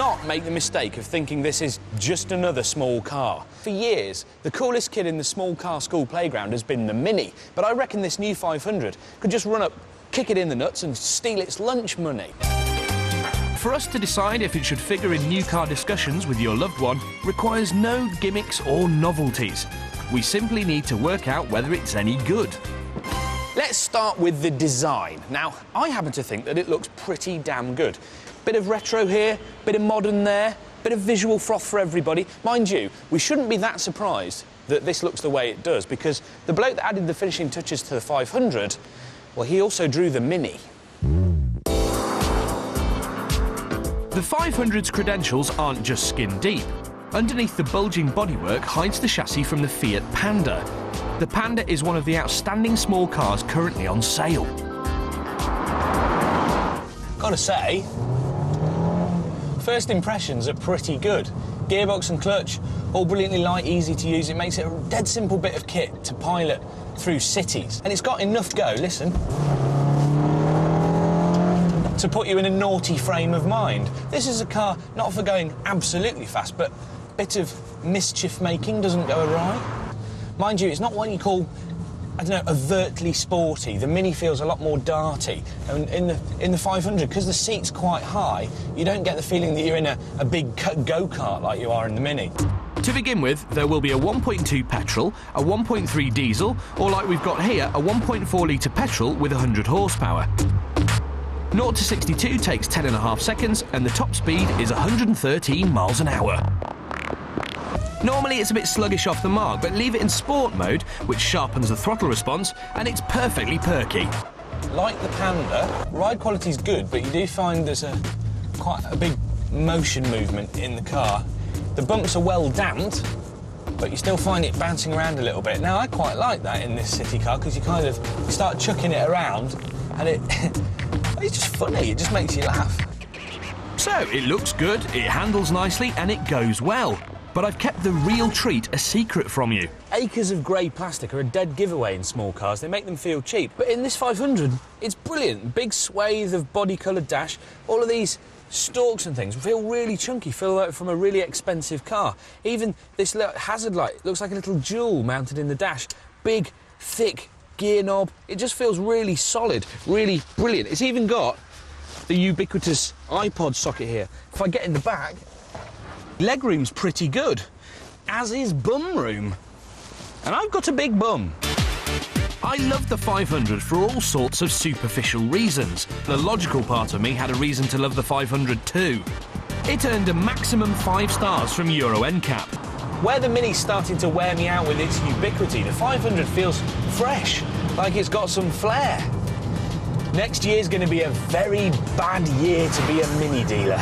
not make the mistake of thinking this is just another small car. For years, the coolest kid in the small car school playground has been the Mini, but I reckon this new 500 could just run up, kick it in the nuts and steal its lunch money. For us to decide if it should figure in new car discussions with your loved one requires no gimmicks or novelties. We simply need to work out whether it's any good. Let's start with the design. Now, I happen to think that it looks pretty damn good. Bit of retro here, bit of modern there, bit of visual froth for everybody. Mind you, we shouldn't be that surprised that this looks the way it does, because the bloke that added the finishing touches to the 500, well, he also drew the Mini. The 500's credentials aren't just skin deep. Underneath the bulging bodywork hides the chassis from the Fiat Panda. The Panda is one of the outstanding small cars currently on sale. Gotta say, first impressions are pretty good. Gearbox and clutch, all brilliantly light, easy to use. It makes it a dead simple bit of kit to pilot through cities. And it's got enough go, listen, to put you in a naughty frame of mind. This is a car not for going absolutely fast, but a bit of mischief-making doesn't go awry. Mind you, it's not what you call, I don't know, overtly sporty. The Mini feels a lot more darty. And in the 500, because the seat's quite high, you don't get the feeling that you're in a big go-kart like you are in the Mini. To begin with, there will be a 1.2 petrol, a 1.3 diesel, or like we've got here, a 1.4 litre petrol with 100 horsepower. 0 to 62 takes 10.5 seconds, and the top speed is 113 miles an hour. Normally it's a bit sluggish off the mark, but leave it in sport mode, which sharpens the throttle response, and it's perfectly perky. Like the Panda, ride quality's good, but you do find there's quite a big motion movement in the car. The bumps are well damped, but you still find it bouncing around a little bit. Now, I quite like that in this city car, because you start chucking it around, and it's just funny, it just makes you laugh. So, it looks good, it handles nicely, and it goes well. But I've kept the real treat a secret from you. Acres of grey plastic are a dead giveaway in small cars. They make them feel cheap. But in this 500, it's brilliant. Big swathe of body-coloured dash. All of these stalks and things feel really chunky, feel like from a really expensive car. Even this hazard light looks like a little jewel mounted in the dash. Big, thick gear knob. It just feels really solid, really brilliant. It's even got the ubiquitous iPod socket here. If I get in the back, legroom's pretty good, as is bum room. And I've got a big bum. I love the 500 for all sorts of superficial reasons. The logical part of me had a reason to love the 500 too. It earned a maximum 5 stars from Euro NCAP. Where the Mini's starting to wear me out with its ubiquity, the 500 feels fresh, like it's got some flair. Next year's going to be a very bad year to be a Mini dealer.